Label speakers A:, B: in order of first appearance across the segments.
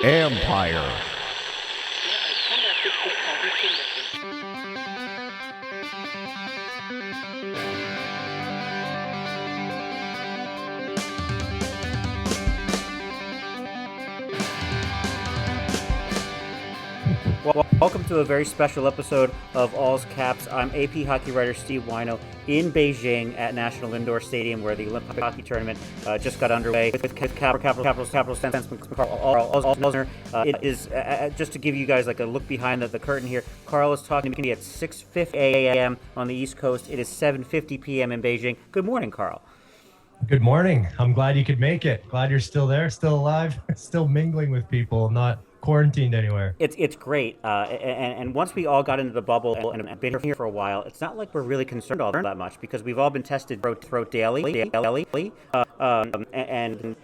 A: Empire.
B: Welcome to a very special episode of All's Caps. I'm AP hockey writer Steve Whyno in Beijing at National Indoor Stadium, where the Olympic hockey tournament just got underway with Capital defenseman Karl. It is just to give you guys like a look behind the curtain here. Karl is talking to me at 6:50 a.m. on the East Coast. It is 7:50 p.m. in Beijing. Good morning, Karl.
C: Good morning. I'm glad you could make it. Glad you're still there, still alive, still mingling with people, not quarantined anywhere.
B: It's great, and once we all got into the bubble and have been here for a while, it's not like we're really concerned all that much because we've all been tested throat daily, and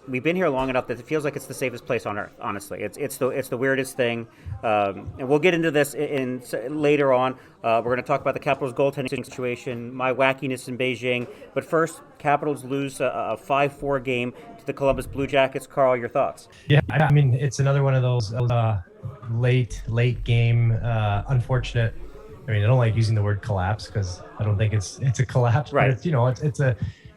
B: we've been here long enough that it feels like it's the safest place on earth. Honestly, it's the weirdest thing, and we'll get into this later on. We're going to talk about the Capitals' goaltending situation, my wackiness in Beijing, but first, Capitals lose a 5-4 game to the Columbus Blue Jackets. Karl, your thoughts?
C: Yeah, I mean, it's another one of those late game, unfortunate. I mean, I don't like using the word collapse because I don't think it's a collapse,
B: right?
C: But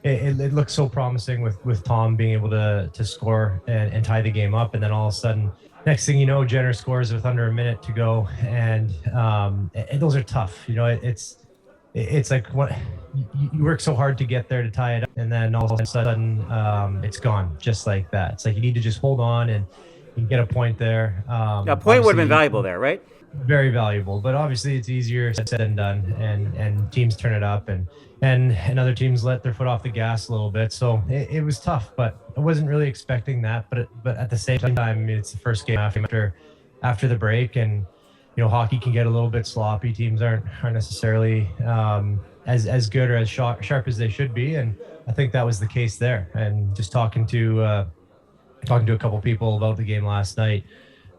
C: it looks so promising with Tom being able to score and tie the game up, and then all of a sudden, next thing you know, Jenner scores with under a minute to go, and those are tough. You know, it's like what you work so hard to get there to tie it up, and then all of a sudden it's gone just like that. It's like you need to just hold on and you get a point there.
B: A point would have been valuable there, right?
C: Very valuable, but obviously it's easier said than done, and teams turn it up and other teams let their foot off the gas a little bit. So it was tough, but I wasn't really expecting that. But at the same time, I mean, it's the first game after the break, and you know, hockey can get a little bit sloppy. Teams aren't necessarily as good or as sharp as they should be, and I think that was the case there. And just talking to a couple people about the game last night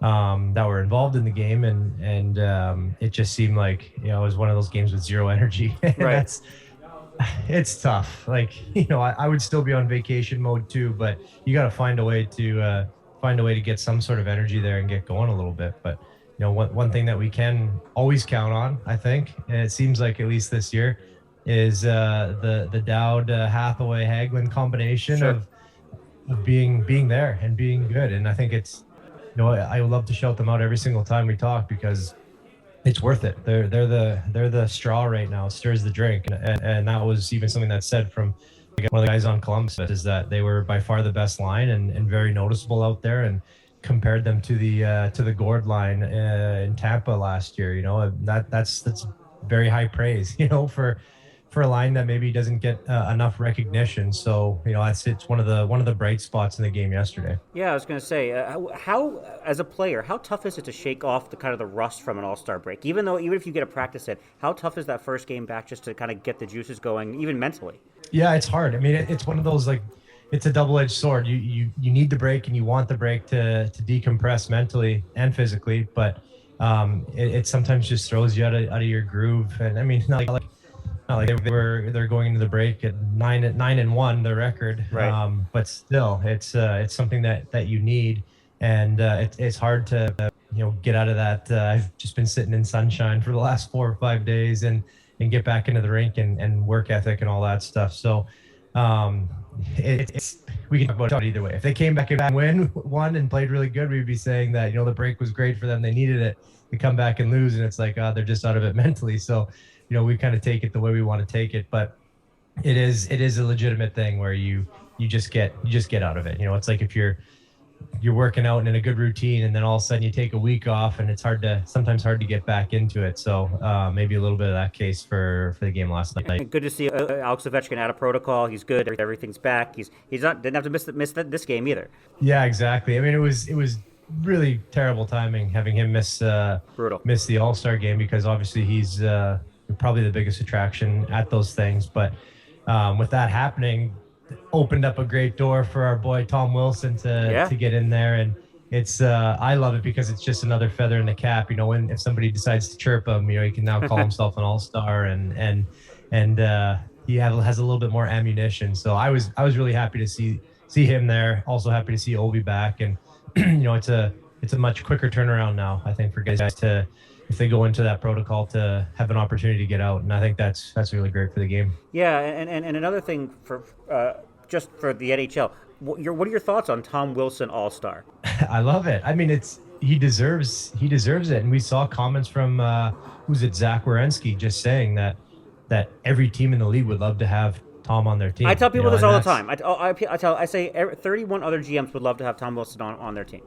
C: that were involved in the game, and it just seemed like, you know, it was one of those games with zero energy.
B: Right.
C: It's tough. Like, you know, I would still be on vacation mode too, but you got to find a way to get some sort of energy there and get going a little bit. But you know, one thing that we can always count on, I think, and it seems like at least this year, is the Dowd Hathaway Hagelin combination.
B: Sure.
C: of being there and being good. And I think it's, you know, I would love to shout them out every single time we talk because it's worth it. They're the straw right now. It stirs the drink, and that was even something that's said from one of the guys on Columbus, is that they were by far the best line and very noticeable out there, and compared them to the Gord line in Tampa last year. You know, that's very high praise. You know, for a line that maybe doesn't get enough recognition. So, you know, it's one of the bright spots in the game yesterday.
B: Yeah, I was going to say, how as a player, how tough is it to shake off the kind of the rust from an All-Star break? Even if you get a practice hit, how tough is that first game back just to kind of get the juices going, even mentally? Yeah,
C: it's hard. I mean, it's one of those, like, it's a double-edged sword. You need the break and you want the break to decompress mentally and physically, but it sometimes just throws you out of your groove. And I mean, not like they're going into the break at 9-1, the record.
B: Right.
C: But still, it's something that you need, and it's hard to get out of that. I've just been sitting in sunshine for the last 4 or 5 days, and get back into the rink and work ethic and all that stuff. So we can talk about it either way. If they came back and won and played really good, we'd be saying that, you know, the break was great for them. They needed it to come back and lose, and it's like, they're just out of it mentally. So, you know, we kind of take it the way we want to take it, but it is a legitimate thing where you just get out of it. You know, it's like if you're working out and in a good routine, and then all of a sudden you take a week off, and it's sometimes hard to get back into it. So maybe a little bit of that case for the game last night.
B: Good to see Alex Ovechkin out of protocol. He's good. Everything's back. He's not didn't have to miss this game either.
C: Yeah, exactly. I mean, it was really terrible timing having him miss the All-Star game, because obviously he's probably the biggest attraction at those things. But with that happening, opened up a great door for our boy Tom Wilson to get in there, and it's I love it because it's just another feather in the cap. You know, when if somebody decides to chirp him, you know, he can now call himself an all-star, and he has a little bit more ammunition. So I was really happy to see see him there. Also happy to see Ovi back, and it's a much quicker turnaround now, I think, for guys to, if they go into that protocol, to have an opportunity to get out, and I think that's really great for the game.
B: Yeah, and another thing for just for the NHL, what are your thoughts on Tom Wilson All Star?
C: I love it. I mean, he deserves it, and we saw comments from who's it, Zach Werenski, just saying that every team in the league would love to have Tom on their team.
B: I tell people this
C: and
B: all the
C: that's
B: time. I say 31 other GMs would love to have Tom Wilson on their team.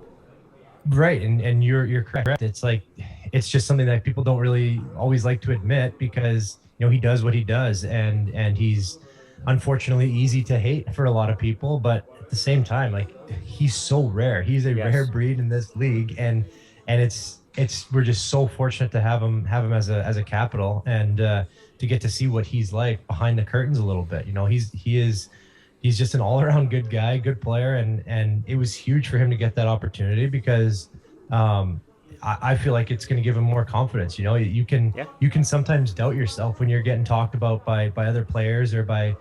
C: right, and you're correct. It's like it's just something that people don't really always like to admit, because he does what he does, and he's unfortunately easy to hate for a lot of people, but at the same time, like, he's so rare. He's a
B: Yes.
C: rare breed in this league, and it's we're just so fortunate to have him as a Capital, and to get to see what he's like behind the curtains a little bit. He's just an all-around good guy, good player, and it was huge for him to get that opportunity, because I feel like it's going to give him more confidence. You can
B: Yeah.
C: you can sometimes doubt yourself when you're getting talked about by other players or by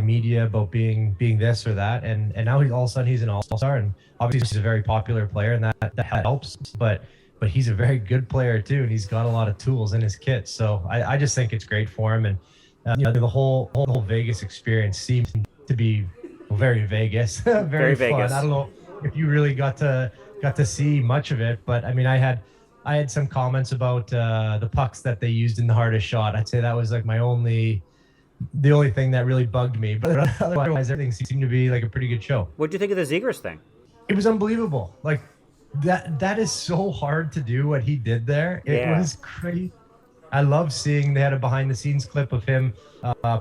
C: media about being this or that, and now all of a sudden he's an all-star, and obviously he's a very popular player, and that helps, but he's a very good player too, and he's got a lot of tools in his kit. So I just think it's great for him, and the whole Vegas experience seems to be very Vegas, very fun.
B: Vegas.
C: I don't know if you really got to see much of it, but I mean, I had some comments about the pucks that they used in the hardest shot. I'd say that was like the only thing that really bugged me, but otherwise everything seemed to be like a pretty good show.
B: What do you think of the Zegers thing?
C: It was unbelievable. Like, that is so hard to do what he did there. It
B: Yeah.
C: was crazy. I love seeing, they had a behind the scenes clip of him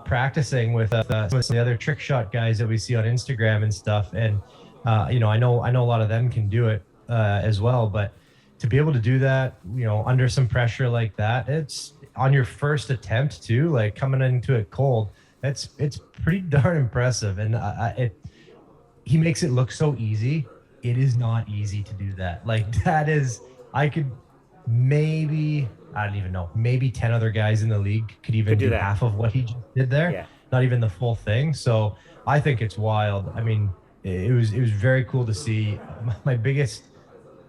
C: practicing with some of the other trick shot guys that we see on Instagram and stuff. And I know a lot of them can do it as well, but to be able to do that, under some pressure like that, it's on your first attempt too, like coming into it cold. It's pretty darn impressive, and he makes it look so easy. It is not easy to do that. Like, I could maybe, I don't even know, maybe 10 other guys in the league could even do
B: that.
C: half of what he just did there.
B: Yeah.
C: Not even the full thing. So I think it's wild. I mean, it was very cool to see.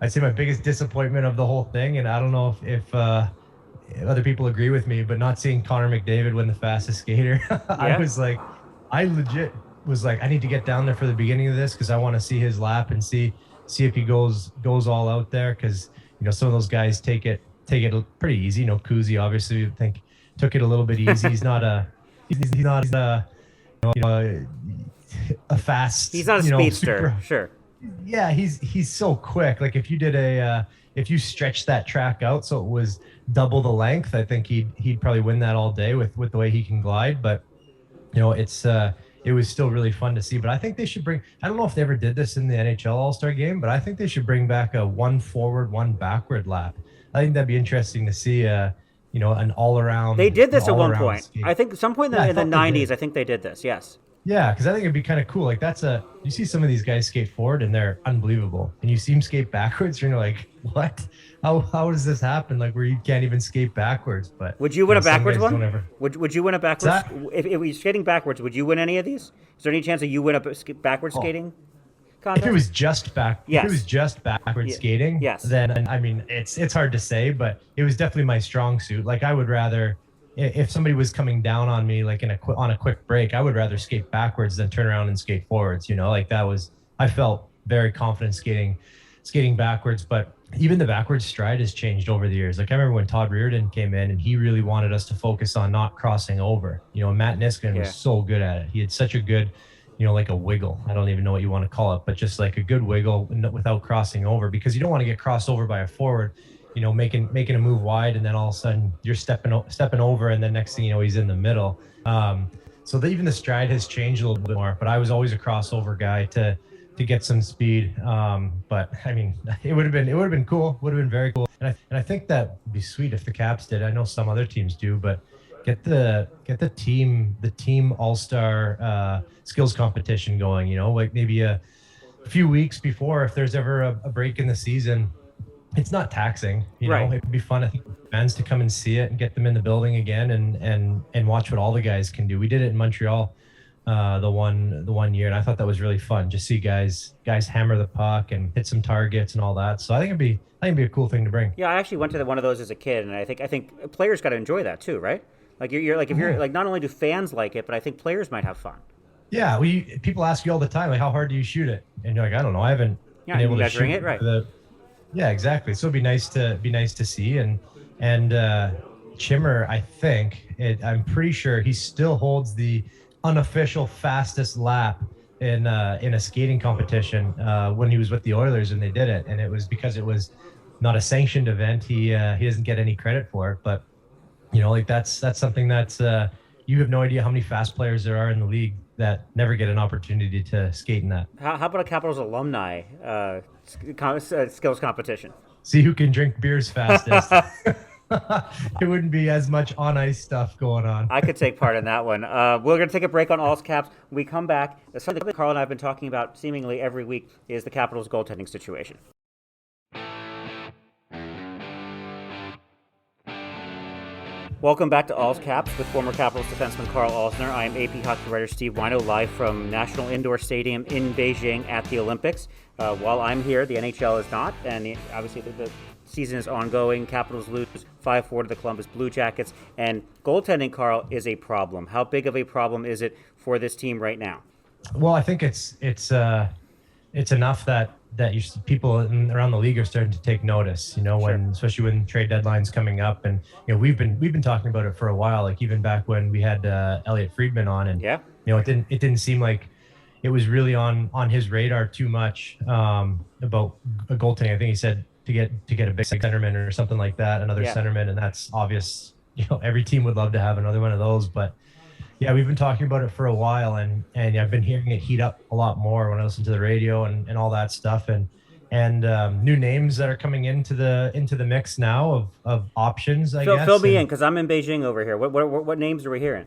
C: I'd say my biggest disappointment of the whole thing, and I don't know if other people agree with me, but not seeing Connor McDavid win the fastest skater.
B: Yeah.
C: I legit was like, I need to get down there for the beginning of this, because I want to see his lap and see if he goes all out there, because some of those guys take it pretty easy. Kuzi obviously, I think, took it a little bit easy. He's not a a fast.
B: He's not a speedster,
C: super,
B: sure.
C: yeah, he's so quick. Like, if you did if you stretched that track out so it was double the length, I think he'd probably win that all day with the way he can glide. But it was still really fun to see. But I think they should bring, I don't know if they ever did this in the NHL All-Star game, but I think they should bring back a one forward, one backward lap. I think that'd be interesting to see an all-around.
B: They did this at one point.
C: skate.
B: I think some point in the 90s, I think they did this, yes.
C: Yeah, because I think it'd be kind of cool. Like, you see some of these guys skate forward and they're unbelievable, and you see them skate backwards and you're like, what? How does this happen? Like, where you can't even skate backwards. But
B: would you win a
C: some
B: backwards
C: guys
B: one?
C: don't ever-
B: Would you win a backwards? If you're skating backwards, would you win any of these? Is there any chance that you win a backwards skating contest?
C: If it was just backwards skating,
B: yes.
C: Then I mean, it's hard to say, but it was definitely my strong suit. Like, I would rather, if somebody was coming down on me like on a quick break, I would rather skate backwards than turn around and skate forwards. Like, I felt very confident skating backwards. But even the backwards stride has changed over the years. Like, I remember when Todd Reardon came in and he really wanted us to focus on not crossing over. Matt Niskanen was so good at it. He had such a good, like a wiggle. I don't even know what you want to call it, but just like a good wiggle without crossing over, because you don't want to get crossed over by a forward, making a move wide, and then all of a sudden you're stepping over, and then next thing you know, he's in the middle. So even the stride has changed a little bit more, but I was always a crossover guy to get some speed. But I mean, it would have been cool. Would have been very cool. And I think that would be sweet if the Caps did. I know some other teams do, but get the team all-star skills competition going, like maybe a few weeks before, if there's ever a break in the season. It's not taxing,
B: Right.
C: It'd be fun, I think, for fans to come and see it and get them in the building again and watch what all the guys can do. We did it in Montreal the one year, and I thought that was really fun. Just see guys hammer the puck and hit some targets and all that. So I think it'd be a cool thing to bring.
B: Yeah, I actually went to one of those as a kid, and I think players got to enjoy that too, right? Like you're like if you're
C: Yeah.
B: like not only do fans like it, but I think players might have fun.
C: Yeah, we people ask you all the time, like, how hard do you shoot it? And you're like, I don't know, I haven't
B: Yeah,
C: been
B: you're
C: able to
B: measuring
C: shoot
B: it right.
C: the. Yeah, exactly. So it'd be nice to see, and Chimmer, I'm pretty sure he still holds the unofficial fastest lap in a skating competition when he was with the Oilers and they did it, and it was because it was not a sanctioned event. He doesn't get any credit for it, but like that's something that's you have no idea how many fast players there are in the league that never get an opportunity to skate in that.
B: How about a Capitals alumni skills competition?
C: See who can drink beers fastest. It wouldn't be as much on ice stuff going on.
B: I could take part in that one. We're going to take a break on All's Caps. When we come back, something that Carl and I have been talking about seemingly every week is the Capitals goaltending situation. Welcome back to All's Caps with former Capitals defenseman Karl. I am AP hockey writer Steve Whyno, live from National Indoor Stadium in Beijing at the Olympics. While I'm here, the NHL is not, and obviously the season is ongoing. Capitals lose 5-4 to the Columbus Blue Jackets, and goaltending, Karl, is a problem. How big of a problem is it for this team right now?
C: Well, I think it's enough that people around the league are starting to take notice. When especially when trade deadline's coming up, and we've been talking about it for a while. Like even back when we had Elliot Friedman on, and
B: Yeah.
C: it didn't seem like it was really on his radar too much about a goaltending. I think he said to get a big centerman or something like that, another
B: Yeah.
C: centerman, and that's obvious. Every team would love to have another one of those, but yeah, we've been talking about it for a while, and I've been hearing it heat up a lot more when I listen to the radio and all that stuff, and new names that are coming into the mix now of options, I guess.
B: Fill me in, because I'm in Beijing over here. What names are we hearing?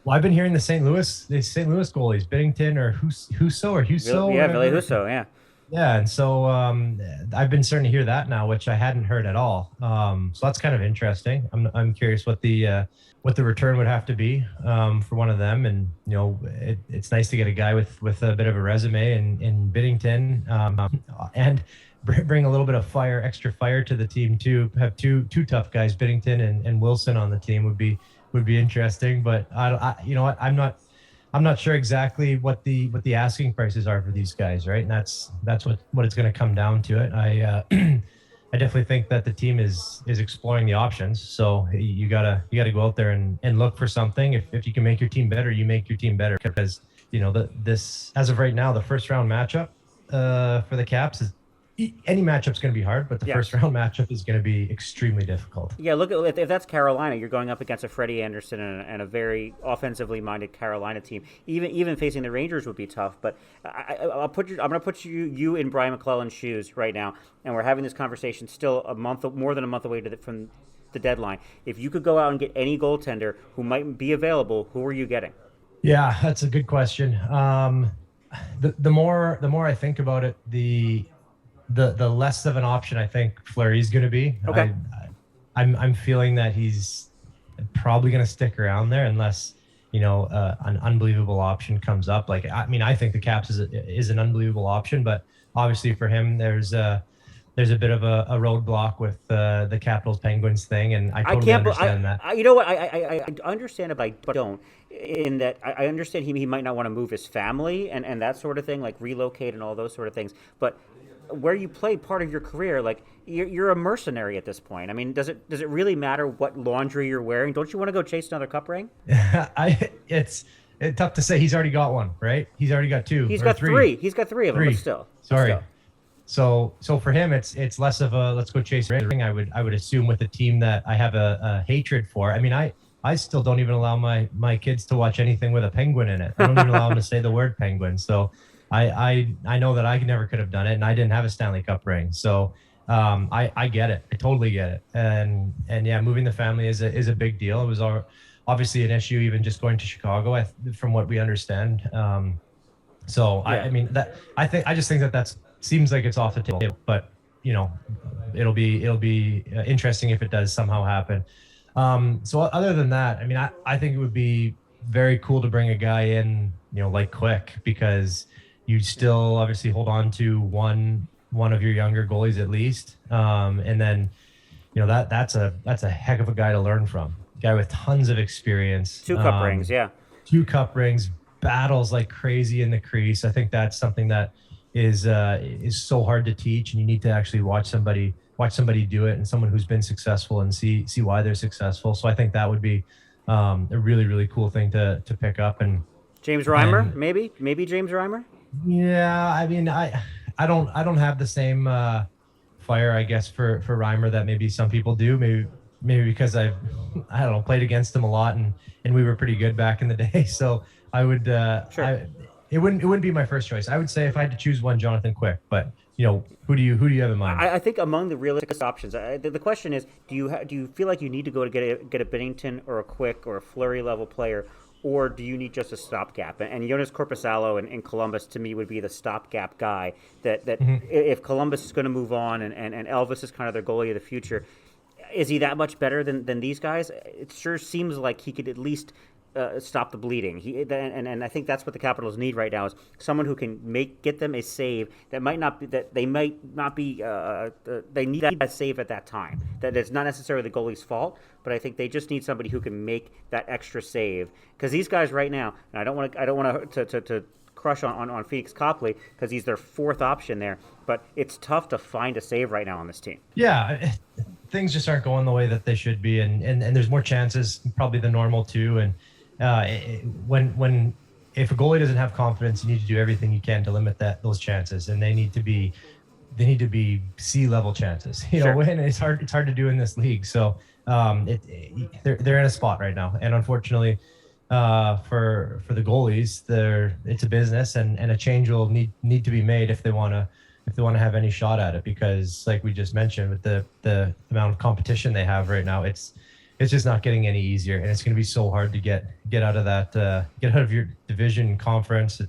C: Well, I've been hearing the St. Louis goalies, Biddington or Husso or Husso.
B: Yeah, Ville
C: whatever.
B: Husso, yeah.
C: Yeah, and so I've been starting to hear that now, which I hadn't heard at all. So that's kind of interesting. I'm curious what the return would have to be for one of them, and it's nice to get a guy with a bit of a resume in Biddington, and bring a little bit of extra fire to the team too. Have two tough guys, Biddington and Wilson, on the team would be interesting. But you know what, I'm not sure exactly what the asking prices are for these guys, right? And that's what it's going to come down to. It. I definitely think that the team is exploring the options. So you gotta go out there and look for something. If you can make your team better, you make your team better, because this, as of right now, the first round matchup for the Caps is, any matchup's going to be hard, but the first round matchup is going to be extremely difficult.
B: Yeah, look at if that's Carolina, you're going up against a Freddie Anderson and a very offensively minded Carolina team. Even facing the Rangers would be tough. But I'm going to put you in Brian McClellan's shoes right now, and we're having this conversation still more than a month away from the deadline. If you could go out and get any goaltender who might be available, who are you getting?
C: Yeah, that's a good question. The more I think about it, the less of an option I think Fleury's going to be.
B: Okay.
C: I'm feeling that he's probably going to stick around there unless an unbelievable option comes up. Like, I think the Caps is an unbelievable option, but obviously for him there's a bit of a roadblock with the Capitals Penguins thing, and I totally understand that.
B: You know what? I understand it, but I don't. In that, I understand he might not want to move his family and that sort of thing, like relocate and all those sort of things, but where you played part of your career, like you're a mercenary at this point. I mean, does it really matter what laundry you're wearing? Don't you want to go chase another cup ring?
C: It's tough to say. He's already got one, right? He's already got two.
B: He's got three. He's got three of them, but still.
C: Sorry. So for him, it's less of a let's go chase a ring. I would assume with a team that I have a hatred for. I mean, I still don't even allow my kids to watch anything with a penguin in it. I don't even allow them to say the word penguin. So I know that I never could have done it, and I didn't have a Stanley Cup ring. So I get it. I totally get it. And yeah, moving the family is a big deal. It was obviously an issue even just going to Chicago, from what we understand. I just think that seems like it's off the table, but it'll be interesting if it does somehow happen. So other than that, I mean, I think it would be very cool to bring a guy in, like Quick, because you still obviously hold on to one of your younger goalies at least, and then that's a heck of a guy to learn from. Guy with tons of experience.
B: 2 cup rings, yeah.
C: 2 cup rings, battles like crazy in the crease. I think that's something that is so hard to teach, and you need to actually watch somebody do it, and someone who's been successful and see why they're successful. So I think that would be a really really cool thing to pick up.
B: James Reimer,
C: And
B: maybe James Reimer.
C: yeah, I mean, I don't have the same fire, I guess, for Reimer that maybe some people do. Maybe because I don't know, played against him a lot, and we were pretty good back in the day. So I would
B: Sure.
C: it wouldn't be my first choice. I would say if I had to choose one, Jonathan Quick. But who do you have in mind?
B: I think among the realistic options, the question is: do you feel like you need to go to get a Binnington or a Quick or a Fleury level player, or do you need just a stopgap? And Jonas Corposalo in Columbus to me would be the stopgap guy. That if Columbus is going to move on and Elvis is kind of their goalie of the future, is he that much better than these guys? It sure seems like he could at least stop the bleeding. And I think that's what the Capitals need right now is someone who can get them a save that might not be they need that save at that time. That it's not necessarily the goalie's fault, but I think they just need somebody who can make that extra save because these guys right now, and I don't want to crush on Phoenix Copley because he's their fourth option there, but it's tough to find a save right now on this team.
C: Yeah, things just aren't going the way that they should be, and there's more chances probably than normal too. And when if a goalie doesn't have confidence, you need to do everything you can to limit those chances, and they need to be sea level chances.
B: Sure.
C: And it's hard to do in this league. So they're in a spot right now, and unfortunately, for the goalies, it's a business, and a change will need to be made if they want to have any shot at it, because like we just mentioned, with the amount of competition they have right now, it's just not getting any easier, and it's going to be so hard to get out of that, get out of your division conference.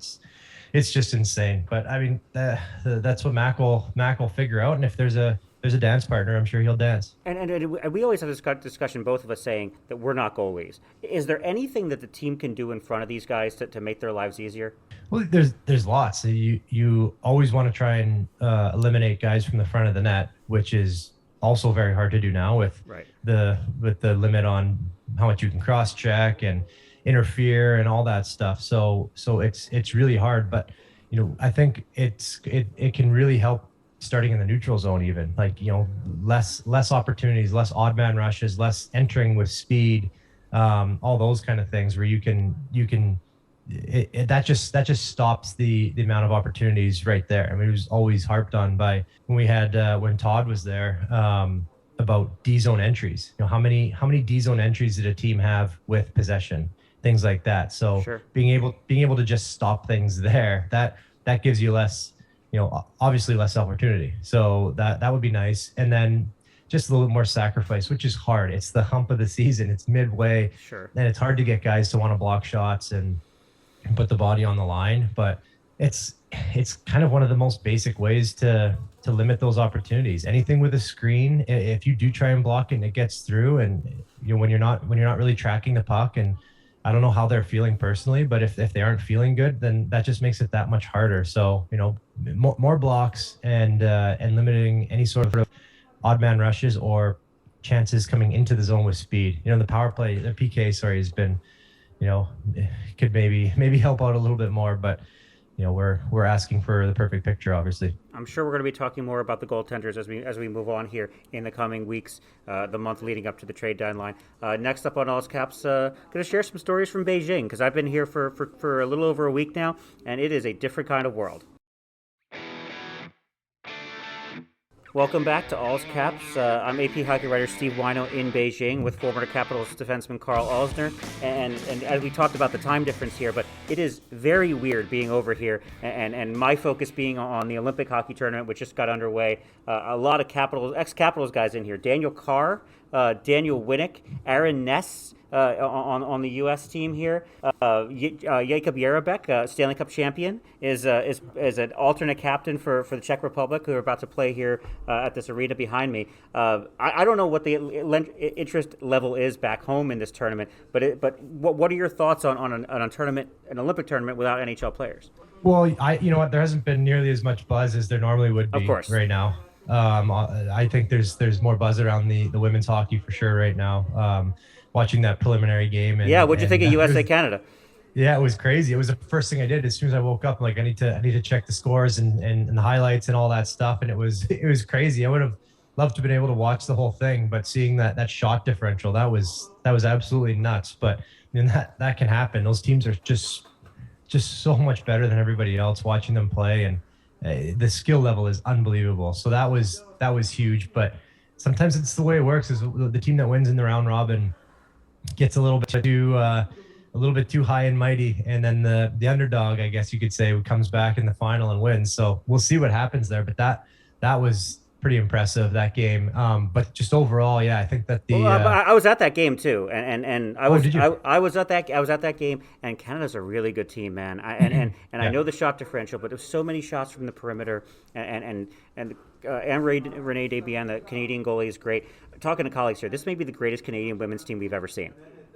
C: It's just insane. But I mean, that's what Mac will figure out, and if there's a dance partner, I'm sure he'll dance.
B: And we always have this discussion, both of us saying that we're not goalies. Is there anything that the team can do in front of these guys to make their lives easier?
C: Well, there's lots. You always want to try and eliminate guys from the front of the net, which is also very hard to do now with the limit on how much you can cross check and interfere and all that stuff. So it's really hard, but I think it can really help starting in the neutral zone, even like less opportunities, less odd man rushes, less entering with speed, all those kind of things where you can that just stops the amount of opportunities right there. I mean, it was always harped on by when Todd was there, about D zone entries. How many D zone entries did a team have with possession, things like that. So
B: Sure.
C: being able to just stop things there, that gives you less, obviously less opportunity. So that would be nice. And then just a little more sacrifice, which is hard. It's the hump of the season. It's midway.
B: Sure.
C: And it's hard to get guys to want to block shots and put the body on the line. But it's kind of one of the most basic ways to limit those opportunities. Anything with a screen, if you do try and block it and it gets through, and when you're not really tracking the puck, and I don't know how they're feeling personally, but if they aren't feeling good, then that just makes it that much harder. So more blocks and limiting any sort of odd man rushes or chances coming into the zone with speed. The power play, the PK, has been, could maybe help out a little bit more, but we're asking for the perfect picture, obviously.
B: I'm sure we're going to be talking more about the goaltenders as we move on here in the coming weeks, the month leading up to the trade deadline. Next up on All's Caps, going to share some stories from Beijing, because I've been here for a little over a week now, and it is a different kind of world. Welcome back to All's Caps. I'm AP hockey writer Steve Whyno in Beijing with former Capitals defenseman Karl. And as we talked about the time difference here, but it is very weird being over here and my focus being on the Olympic hockey tournament, which just got underway. A lot of ex-Capitals guys in here. Daniel Carr, Daniel Winnick, Aaron Ness, on the U.S. team here. Jakub Jarabek, Stanley Cup champion, is an alternate captain for the Czech Republic, who are about to play here at this arena behind me. I don't know what the interest level is back home in this tournament, but what are your thoughts on an Olympic tournament without NHL players?
C: Well, you know what, there hasn't been nearly as much buzz as there normally would be right now. I think there's more buzz around the women's hockey for sure right now. Watching that preliminary game.
B: What'd you think of USA Canada?
C: Yeah, it was crazy. It was the first thing I did as soon as I woke up. Like, I need to check the scores and the highlights and all that stuff. And it was crazy. I would have loved to have been able to watch the whole thing, but seeing that shot differential, that was absolutely nuts. But that can happen. Those teams are just so much better than everybody else. Watching them play, and the skill level is unbelievable. So that was huge. But sometimes it's the way it works. Is the team that wins in the round robin gets a little bit too high and mighty, and then the underdog, I guess you could say, comes back in the final and wins. So we'll see what happens there. But that was pretty impressive, that game. But just overall, yeah, I think that
B: I was at that game too, and I was
C: did you?
B: I was at that game, and Canada's a really good team, man. I know the shot differential, but there's so many shots from the perimeter, and Renee Desbiens, the Canadian goalie, is great. Talking to colleagues here, this may be the greatest Canadian women's team we've ever seen.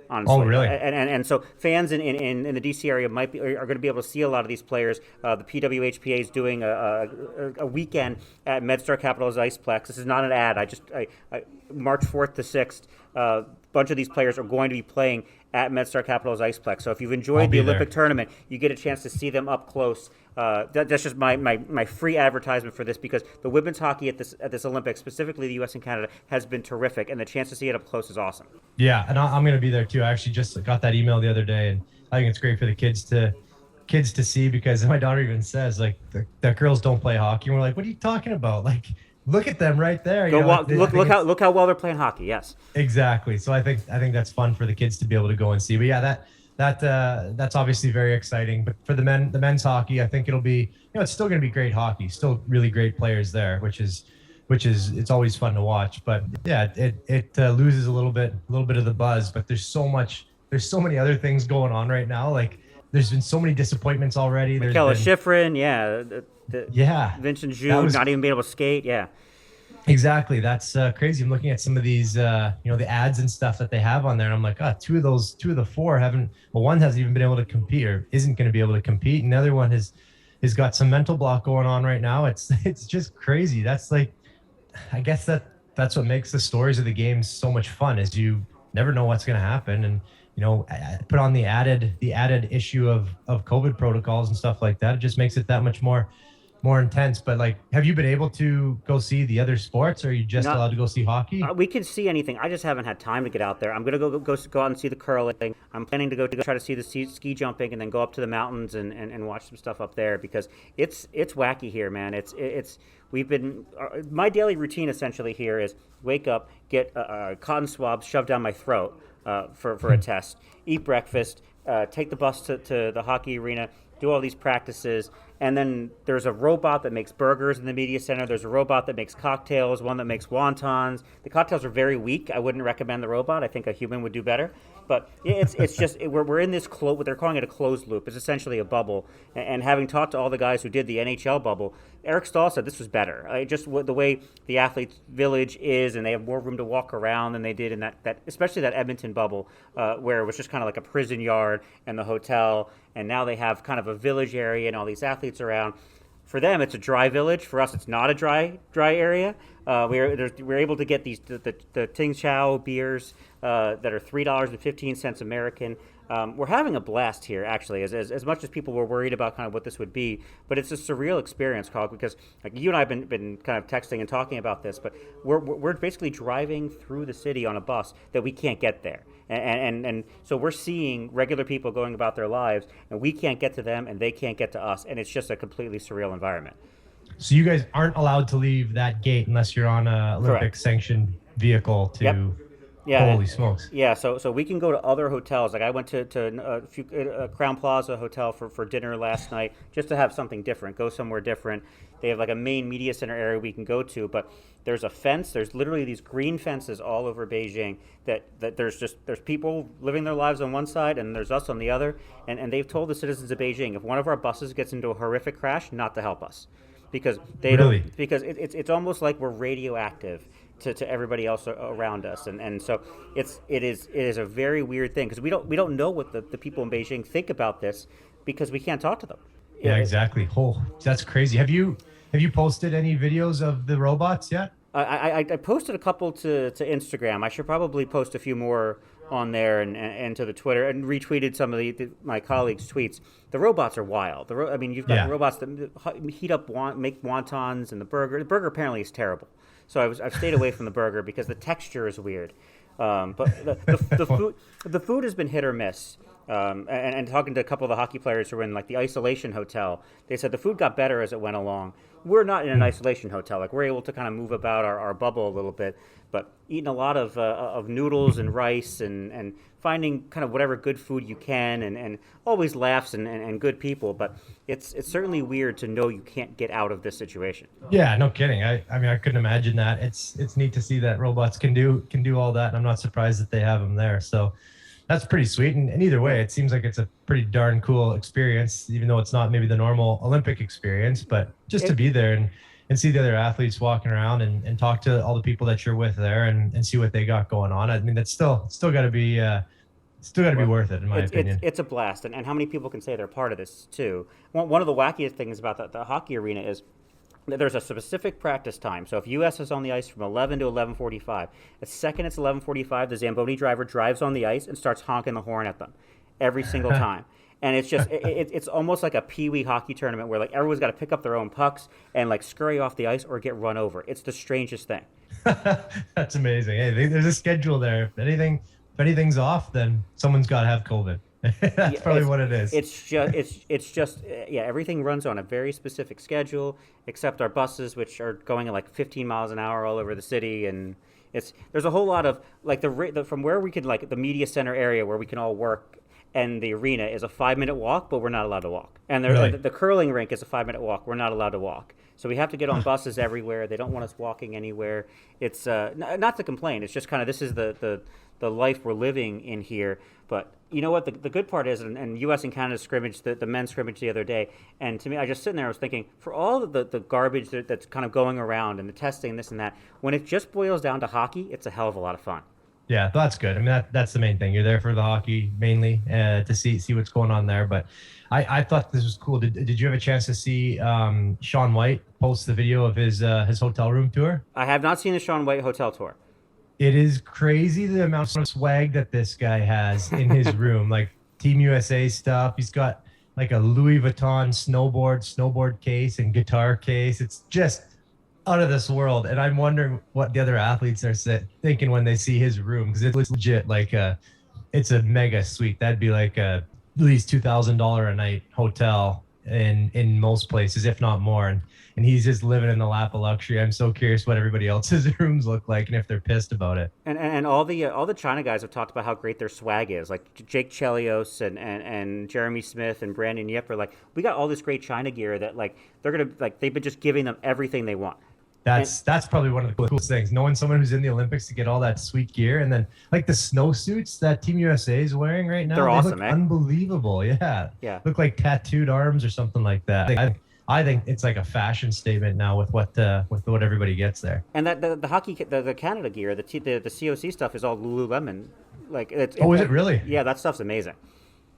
B: Honestly.
C: Oh, really?
B: And so fans in the DC area are going to be able to see a lot of these players. The PWHPA is doing a weekend at MedStar Capitals Iceplex. This is not an ad. I March 4th to 6th. A bunch of these players are going to be playing at MedStar Capitals Iceplex. So if you've enjoyed the Olympic tournament, you get a chance to see them up close. That's just my free advertisement for this, because the women's hockey at this Olympics, specifically the U.S. and Canada, has been terrific, and the chance to see it up close is awesome.
C: Yeah, and I'm going to be there too. I actually just got that email the other day, and I think it's great for the kids to see, because my daughter even says, like, the girls don't play hockey, and we're like, what are you talking about? Like, look at them right there.
B: Look how well they're playing hockey. Yes,
C: exactly. So I think that's fun for the kids to be able to go and see. But yeah, that's obviously very exciting. But for the men's hockey, I think it'll be, it's still going to be great hockey. Still really great players there, which is it's always fun to watch. But yeah, it loses a little bit of the buzz. But there's so many other things going on right now. Like, there's been so many disappointments already.
B: Michaela Schifrin, Vincent Jude not even being able to skate. Yeah.
C: Exactly. That's crazy. I'm looking at some of these, the ads and stuff that they have on there, and I'm like, two of the four one hasn't even been able to compete, or isn't going to be able to compete, and the other one has got some mental block going on right now. It's just crazy. That's like, I guess that's what makes the stories of the games so much fun, is you never know what's going to happen, and put on the added issue of COVID protocols and stuff like that. It just makes it that much more intense. But, like, have you been able to go see the other sports, or are you just allowed to go see hockey?
B: We can see anything. I just haven't had time to get out there. I'm going to go out and see the curling. I'm planning to go try to see the ski jumping, and then go up to the mountains and watch some stuff up there, because it's wacky here, man. We've been my daily routine essentially here is wake up, get cotton swabs shoved down my throat for a test, eat breakfast, take the bus to the hockey arena, do all these practices. And then there's a robot that makes burgers in the media center. There's a robot that makes cocktails, one that makes wontons. The cocktails are very weak. I wouldn't recommend the robot. I think a human would do better. But it's just we're in this what they're calling it a closed loop. It's essentially a bubble. And having talked to all the guys who did the NHL bubble, Eric Stahl said this was better. Just the way the athletes' village is, and they have more room to walk around than they did in that especially that Edmonton bubble, where it was just kind of like a prison yard and the hotel. And now they have kind of a village area and all these athletes around. For them, it's a dry village. For us, it's not a dry area. We're able to get the Ting Chow beers that are $3.15 American. We're having a blast here, actually, as much as people were worried about kind of what this would be. But it's a surreal experience, Karl, because like you and I have been kind of texting and talking about this, but we're basically driving through the city on a bus that we can't get there. And so we're seeing regular people going about their lives, and we can't get to them, and they can't get to us, and it's just a completely surreal environment.
C: So you guys aren't allowed to leave that gate unless you're on a Olympic sanctioned vehicle to.
B: Yep. Yeah,
C: Holy smokes.
B: yeah. So we can go to other hotels. Like I went to a few Crown Plaza hotel for dinner last night just to have something different. Go somewhere different. They have like a main media center area we can go to, but there's a fence. There's literally these green fences all over Beijing. That there's people living their lives on one side and there's us on the other. And they've told the citizens of Beijing if one of our buses gets into a horrific crash, not to help us, because they
C: Really?
B: don't because it's almost like we're radioactive to everybody else around us, and so it is a very weird thing because we don't know what the people in Beijing think about this because we can't talk to them.
C: Yeah, exactly. Oh, that's crazy. Have you posted any videos of the robots yet?
B: I posted a couple to Instagram. I should probably post a few more on there and to the Twitter and retweeted some of my colleagues' tweets. The robots are wild. I mean, you've got robots that heat up, make wontons, and the burger. The burger apparently is terrible. So I've stayed away from the burger because the texture is weird. But the food has been hit or miss. And talking to a couple of the hockey players who were in like the isolation hotel, they said the food got better as it went along. We're not in an isolation hotel; like we're able to kind of move about our bubble a little bit. But eating a lot of noodles and rice and finding kind of whatever good food you can and always laughs and good people. But it's certainly weird to know you can't get out of this situation.
C: Yeah, no kidding. I mean, I couldn't imagine that. It's neat to see that robots can do all that, and I'm not surprised that they have them there. So that's pretty sweet. And either way, it seems like it's a pretty darn cool experience, even though it's not maybe the normal Olympic experience, but just to be there and see the other athletes walking around and talk to all the people that you're with there and see what they got going on. I mean, that's still got to be worth it, in my opinion.
B: It's a blast. And how many people can say they're part of this too? One of the wackiest things about the hockey arena is there's a specific practice time. So if U.S. is on the ice from 11 to 11:45, the second it's 11:45, the Zamboni driver drives on the ice and starts honking the horn at them every single time. And it's just it's almost like a pee-wee hockey tournament where like everyone's got to pick up their own pucks and like scurry off the ice or get run over. It's the strangest thing.
C: That's amazing. Hey, there's a schedule there. If anything's off, then someone's got to have COVID. That's probably what it is.
B: It's just everything runs on a very specific schedule, except our buses, which are going at like 15 miles an hour all over the city, and there's a whole lot of like from where we could like the media center area where we can all work, and the arena is a 5-minute walk, but we're not allowed to walk. And the curling rink is a 5-minute walk. We're not allowed to walk. So we have to get on buses everywhere. They don't want us walking anywhere. It's not to complain. It's just kind of this is the life we're living in here. But you know what? The good part is, and U.S. and Canada scrimmage, the men's scrimmage the other day, and to me, I just sitting there, I was thinking, for all the garbage that's kind of going around and the testing, this and that, when it just boils down to hockey, it's a hell of a lot of fun.
C: Yeah, that's good. I mean, that's the main thing. You're there for the hockey mainly to see what's going on there. But I thought this was cool. Did you have a chance to see Shaun White post the video of his hotel room tour?
B: I have not seen the Shaun White hotel tour.
C: It is crazy the amount of swag that this guy has in his room, like Team USA stuff. He's got like a Louis Vuitton snowboard case and guitar case. It's just out of this world. And I'm wondering what the other athletes are thinking when they see his room, because it looks legit like it's a mega suite. That'd be like at least $2,000 a night hotel in most places, if not more. And he's just living in the lap of luxury. I'm so curious what everybody else's rooms look like and if they're pissed about it.
B: And all the China guys have talked about how great their swag is. Like Jake Chelios and Jeremy Smith and Brandon Yip are like, we got all this great China gear that like they're gonna like they've been just giving them everything they want.
C: That's probably one of the coolest things, knowing someone who's in the Olympics to get all that sweet gear, and then like the snowsuits that Team USA is wearing right now.
B: They're awesome,
C: look unbelievable. Yeah. Look like tattooed arms or something like that. I think it's like a fashion statement now with what everybody gets there.
B: And that the hockey the Canada gear, the COC stuff is all Lululemon. Like is
C: it really?
B: Yeah, that stuff's amazing.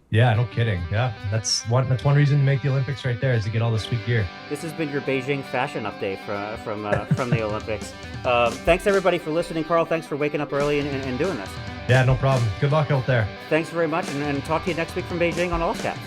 C: Yeah, no kidding. Yeah, that's one reason to make the Olympics right there, is to get all the sweet gear.
B: This has been your Beijing fashion update from the Olympics. Thanks everybody for listening. Karl, thanks for waking up early and doing this.
C: Yeah, no problem. Good luck out there.
B: Thanks very much, and talk to you next week from Beijing on All Caps.